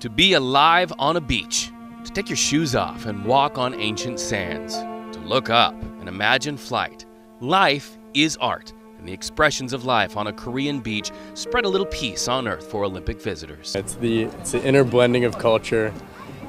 To be alive on a beach, to take your shoes off and walk on ancient sands, to look up and imagine flight. Life is art, and the expressions of life on a Korean beach spread a little peace on earth for Olympic visitors. It's the inner blending of culture.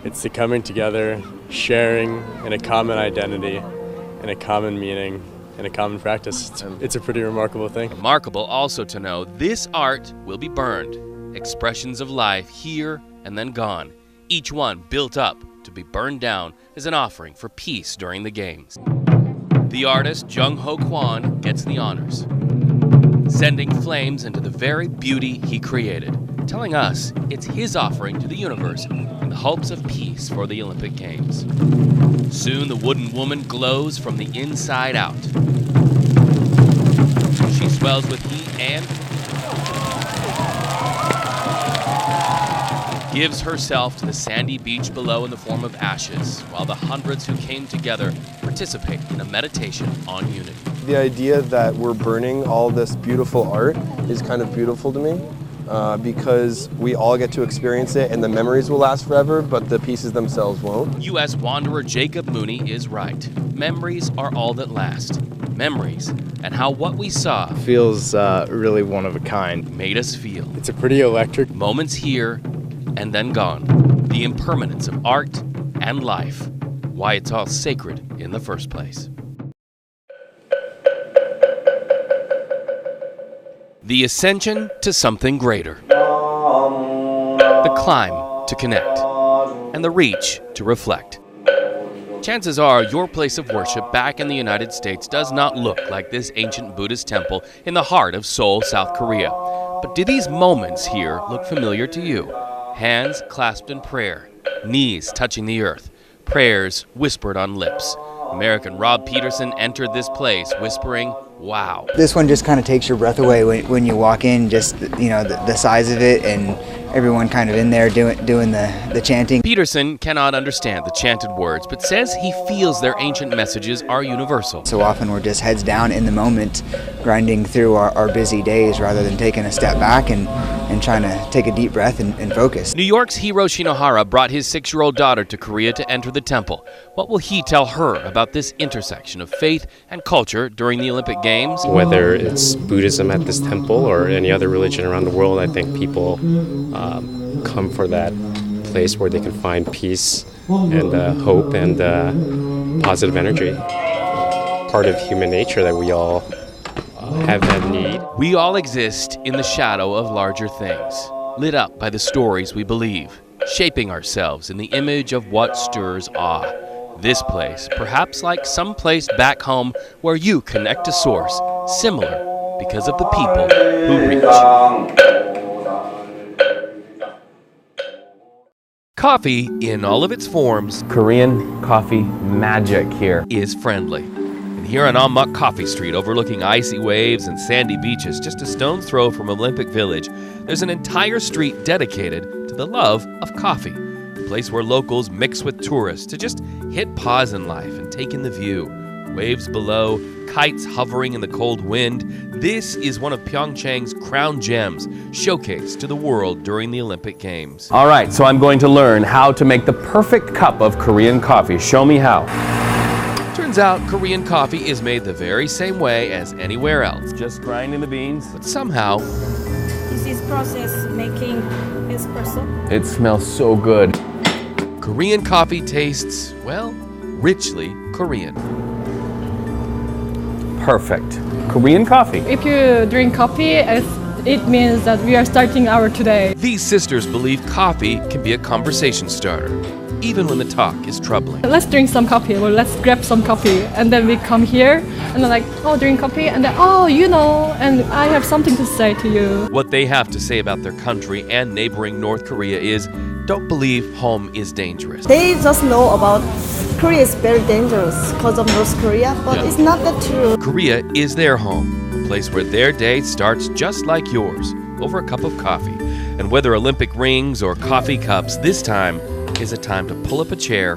It's the coming together, sharing in a common identity, in a common meaning, in a common practice. It's a pretty remarkable thing. Remarkable also to know this art will be burned. Expressions of life here and then gone, each one built up to be burned down as an offering for peace during the games. The artist Jung-ho Cowan gets the honors, sending flames into the very beauty he created, telling us it's his offering to the universe in the hopes of peace for the Olympic Games. Soon the wooden woman glows from the inside out. She swells with heat and gives herself to the sandy beach below in the form of ashes, while the hundreds who came together participate in a meditation on unity. The idea that we're burning all this beautiful art is kind of beautiful to me because we all get to experience it and the memories will last forever, but the pieces themselves won't. U.S. wanderer Jacob Mooney is right. Memories are all that last. Memories and how what we saw feels really one of a kind. Made us feel. It's a pretty electric Moments here and then gone. The impermanence of art and life. Why it's all sacred in the first place. The ascension to something greater. The climb to connect. And the reach to reflect. Chances are your place of worship back in the United States does not look like this ancient Buddhist temple in the heart of Seoul, South Korea. But do these moments here look familiar to you? Hands clasped in prayer, knees touching the earth, prayers whispered on lips. American Rob Peterson entered this place whispering, wow. This one just kind of takes your breath away when you walk in, just, you know, the size of it and everyone kind of in there doing the chanting. Peterson cannot understand the chanted words, but says he feels their ancient messages are universal. So often we're just heads down in the moment, grinding through our busy days rather than taking a step back and trying to take a deep breath and focus. New York's Hiro Shinohara brought his 6-year-old daughter to Korea to enter the temple. What will he tell her about this intersection of faith and culture during the Olympic Games? Whether it's Buddhism at this temple or any other religion around the world, I think people come for that place where they can find peace and hope and positive energy. Part of human nature that we all have that need. We all exist in the shadow of larger things, lit up by the stories we believe, shaping ourselves in the image of what stirs awe. This place, perhaps like some place back home where you connect to source, similar because of the people who reach. Coffee, in all of its forms, Korean coffee magic here, is friendly. And here on Onmuk Coffee Street, overlooking icy waves and sandy beaches, just a stone's throw from Olympic Village, there's an entire street dedicated to the love of coffee. A place where locals mix with tourists to just hit pause in life and take in the view. Waves below, kites hovering in the cold wind. This is one of Pyeongchang's crown gems, showcased to the world during the Olympic Games. All right, so I'm going to learn how to make the perfect cup of Korean coffee. Show me how. Turns out Korean coffee is made the very same way as anywhere else. Just grinding the beans. But somehow, this is process making espresso. It smells so good. Korean coffee tastes, well, richly Korean. Perfect. Korean coffee. If you drink coffee, it means that we are starting our today. These sisters believe coffee can be a conversation starter, even when the talk is troubling. Let's drink some coffee, or let's grab some coffee. And then we come here, and they're like, oh, drink coffee. And then, oh, you know, and I have something to say to you. What they have to say about their country and neighboring North Korea is, don't believe home is dangerous. They just know about Korea is very dangerous because of North Korea, but it's not that true. Korea is their home, a place where their day starts just like yours, over a cup of coffee. And whether Olympic rings or coffee cups, this time is a time to pull up a chair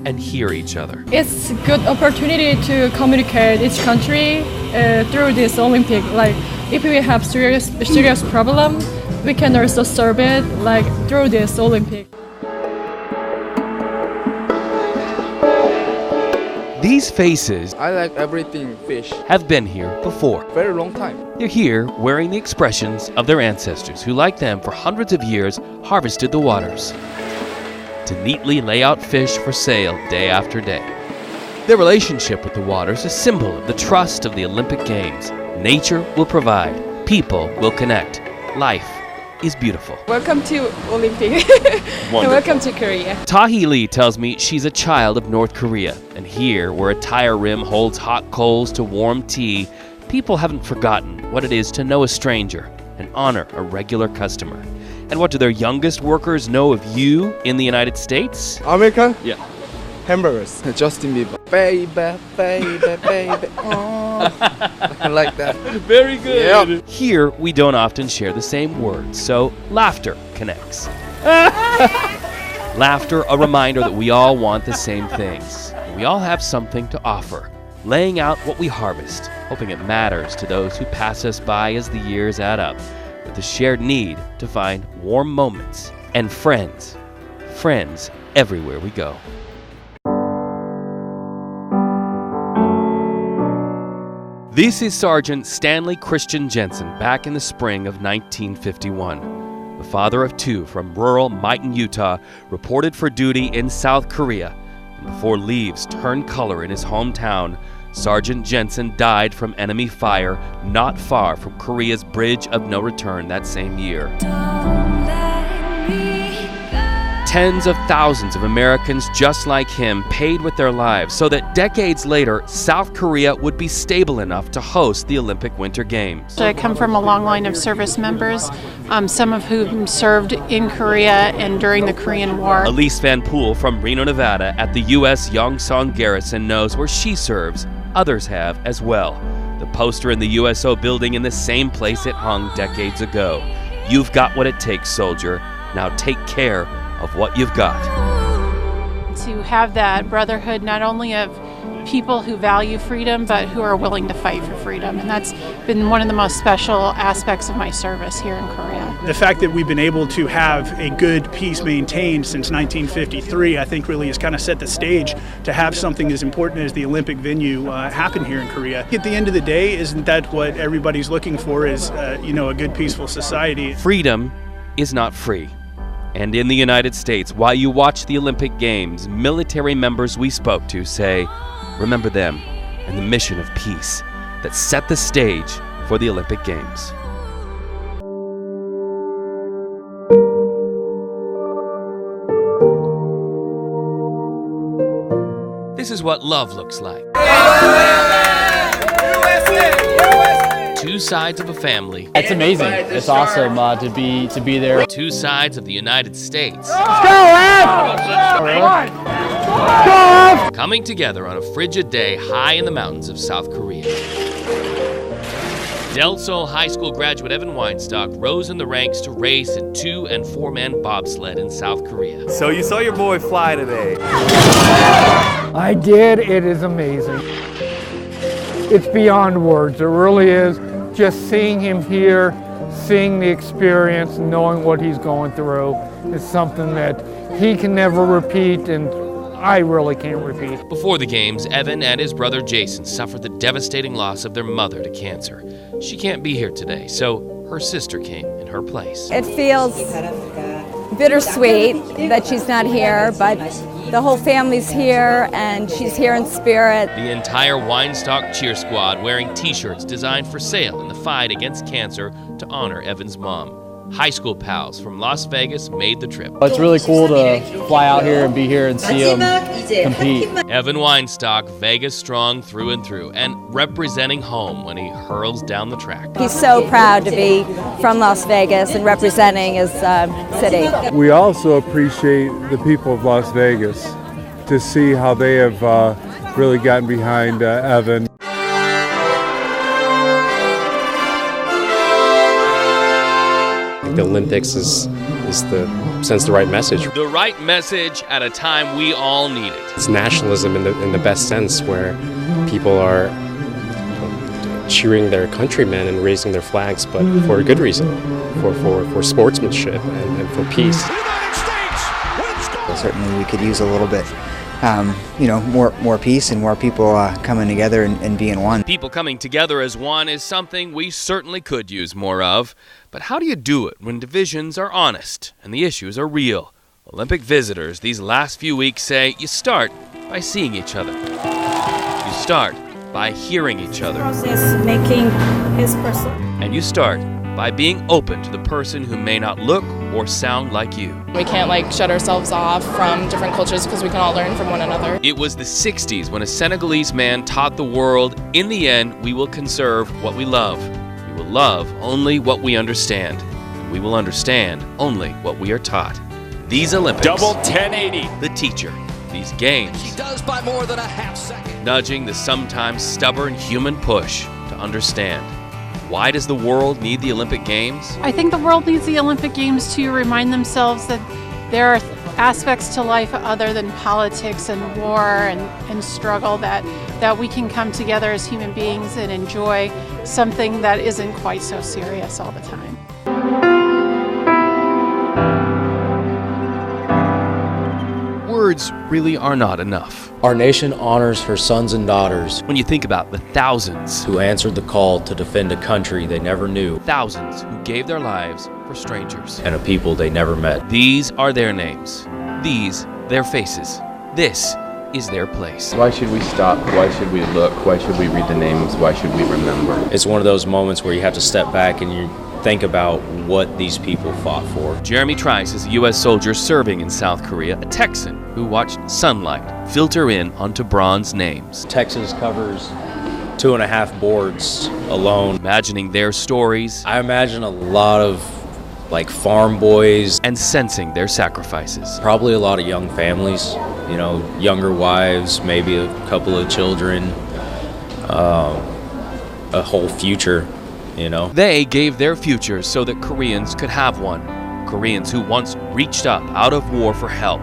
and hear each other. It's a good opportunity to communicate each country through this Olympic. Like, if we have serious problem, we can also serve it like through this Olympic. These faces I like everything fish. have been here before. Very long time. They're here wearing the expressions of their ancestors who, like them for hundreds of years, harvested the waters to neatly lay out fish for sale day after day. Their relationship with the waters is a symbol of the trust of the Olympic Games. Nature will provide, people will connect. Life is beautiful. Welcome to Olympic. And welcome to Korea. Tahi Lee tells me she's a child of North Korea, and here, where a tire rim holds hot coals to warm tea, people haven't forgotten what it is to know a stranger and honor a regular customer. And what do their youngest workers know of you in the United States? American? Yeah. Hamburgers. Justin Bieber. Baby, baby, baby. Oh. I like that. Very good. Yep. Here, we don't often share the same words, so laughter connects. Laughter, a reminder that we all want the same things. We all have something to offer. Laying out what we harvest, hoping it matters to those who pass us by as the years add up, with the shared need to find warm moments and friends. Friends everywhere we go. This is Sergeant Stanley Christian Jensen back in the spring of 1951. The father of two from rural Maiton, Utah, reported for duty in South Korea. And before leaves turned color in his hometown, Sergeant Jensen died from enemy fire not far from Korea's Bridge of No Return that same year. Tens of thousands of Americans just like him paid with their lives so that decades later, South Korea would be stable enough to host the Olympic Winter Games. I come from a long line of service members, some of whom served in Korea and during the Korean War. Elise Van Poel from Reno, Nevada at the U.S. Yongsan Garrison knows where she serves. Others have as well. The poster in the USO building in the same place it hung decades ago. You've got what it takes, soldier. Now take care of what you've got. To have that brotherhood not only of people who value freedom, but who are willing to fight for freedom. And that's been one of the most special aspects of my service here in Korea. The fact that we've been able to have a good peace maintained since 1953, I think really has kind of set the stage to have something as important as the Olympic venue happen here in Korea. At the end of the day, isn't that what everybody's looking for is, a good peaceful society? Freedom is not free. And in the United States, while you watch the Olympic Games, military members we spoke to say, remember them and the mission of peace that set the stage for the Olympic Games. This is what love looks like. Two sides of a family. It's amazing. It's awesome to be there. Two sides of the United States. Coming together on a frigid day high in the mountains of South Korea. Del Sol High School graduate Evan Weinstock rose in the ranks to race in 2- and 4-man bobsled in South Korea. So you saw your boy fly today. I did. It is amazing. It's beyond words. It really is. Just seeing him here, seeing the experience, knowing what he's going through is something that he can never repeat, and I really can't repeat. Before the games, Evan and his brother Jason suffered the devastating loss of their mother to cancer. She can't be here today, so her sister came in her place. It feels bittersweet that she's not here, but the whole family's here, and she's here in spirit. The entire Weinstock cheer squad wearing t-shirts designed for sale in the fight against cancer to honor Evan's mom. High school pals from Las Vegas made the trip. It's really cool to fly out here and be here and see them compete. Evan Weinstock, Vegas strong through and through, and representing home when he hurls down the track. He's so proud to be from Las Vegas and representing his city. We also appreciate the people of Las Vegas to see how they have really gotten behind Evan. The Olympics sends the right message. The right message at a time we all need it. It's nationalism in the best sense, where people are cheering their countrymen and raising their flags, but for a good reason, for sportsmanship and for peace. Certainly we could use a little bit, more peace and more people coming together and being one. People coming together as one is something we certainly could use more of. But how do you do it when divisions are honest and the issues are real? Olympic visitors these last few weeks say you start by seeing each other. You start by hearing each other. Process making his person. And you start by being open to the person who may not look or sound like you. We can't shut ourselves off from different cultures because we can all learn from one another. It was the 60s when a Senegalese man taught the world, in the end, we will conserve what we love. We will love only what we understand. And we will understand only what we are taught. These Olympics. Double 1080. The teacher. These games. She does by more than a half second. Nudging the sometimes stubborn human push to understand. Why does the world need the Olympic Games? I think the world needs the Olympic Games to remind themselves that there are aspects to life other than politics and war and struggle that we can come together as human beings and enjoy something that isn't quite so serious all the time. Words really are not enough. Our nation honors her sons and daughters. When you think about the thousands who answered the call to defend a country they never knew. Thousands who gave their lives for strangers. And a people they never met. These are their names. These, their faces. This is their place. Why should we stop? Why should we look? Why should we read the names? Why should we remember? It's one of those moments where you have to step back and you think about what these people fought for. Jeremy Trice is a U.S. soldier serving in South Korea, a Texan who watched sunlight filter in onto bronze names. Texas covers 2.5 boards alone. Imagining their stories. I imagine a lot of farm boys. And sensing their sacrifices. Probably a lot of young families, younger wives, maybe a couple of children, a whole future. They gave their futures so that Koreans could have one. Koreans who once reached up out of war for help,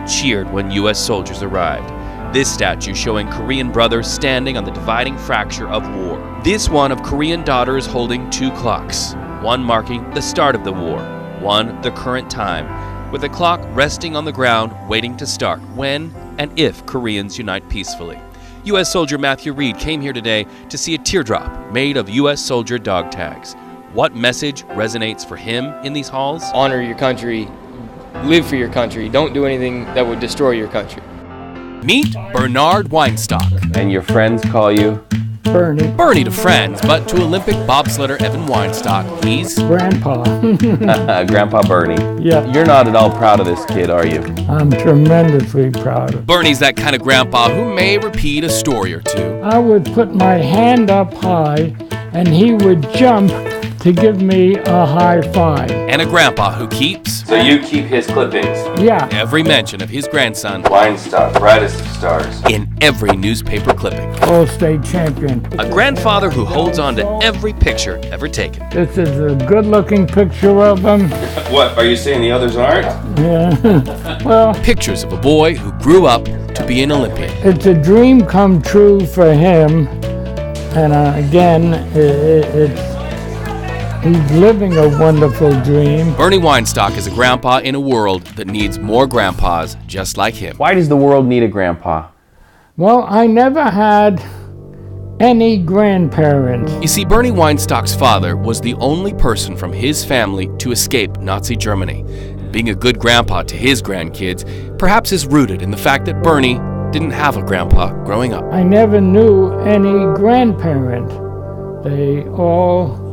cheered when U.S. soldiers arrived. This statue showing Korean brothers standing on the dividing fracture of war. This one of Korean daughters holding 2 clocks. One marking the start of the war, one the current time, with the clock resting on the ground waiting to start when and if Koreans unite peacefully. U.S. soldier Matthew Reed came here today to see a teardrop made of U.S. soldier dog tags. What message resonates for him in these halls? Honor your country, live for your country, don't do anything that would destroy your country. Meet Bernard Weinstock. And your friends call you? Bernie. Bernie to friends, but to Olympic bobsledder Evan Weinstock, he's... Grandpa. Grandpa Bernie. Yeah. You're not at all proud of this kid, are you? I'm tremendously proud of him. Bernie's that kind of grandpa who may repeat a story or two. I would put my hand up high, and he would jump to give me a high five. And a grandpa who keeps... So you keep his clippings? Yeah. Every mention of his grandson... Weinstock, brightest of stars. In every newspaper clipping. All-state champion. A grandfather who holds on to every picture ever taken. This is a good-looking picture of him. What, are you saying the others aren't? Yeah. Well... Pictures of a boy who grew up to be an Olympian. It's a dream come true for him. And again, he's living a wonderful dream. Bernie Weinstock is a grandpa in a world that needs more grandpas just like him. Why does the world need a grandpa? Well, I never had any grandparents. You see, Bernie Weinstock's father was the only person from his family to escape Nazi Germany. Being a good grandpa to his grandkids perhaps is rooted in the fact that Bernie didn't have a grandpa growing up. I never knew any grandparent. They all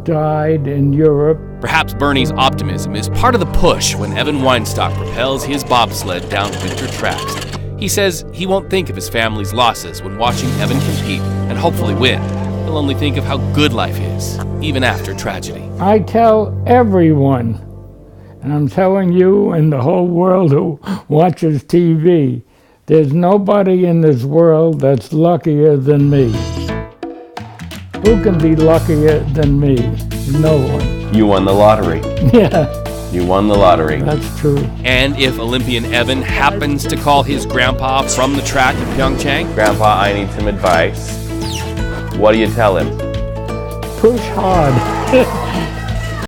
died in Europe. Perhaps Bernie's optimism is part of the push when Evan Weinstock propels his bobsled down winter tracks. He says he won't think of his family's losses when watching Evan compete and hopefully win. He'll only think of how good life is, even after tragedy. I tell everyone, and I'm telling you and the whole world who watches TV, there's nobody in this world that's luckier than me. Who can be luckier than me? No one. You won the lottery. Yeah. You won the lottery. That's true. And if Olympian Evan happens to call his grandpa from the track in Pyeongchang? Grandpa, I need some advice. What do you tell him? push hard.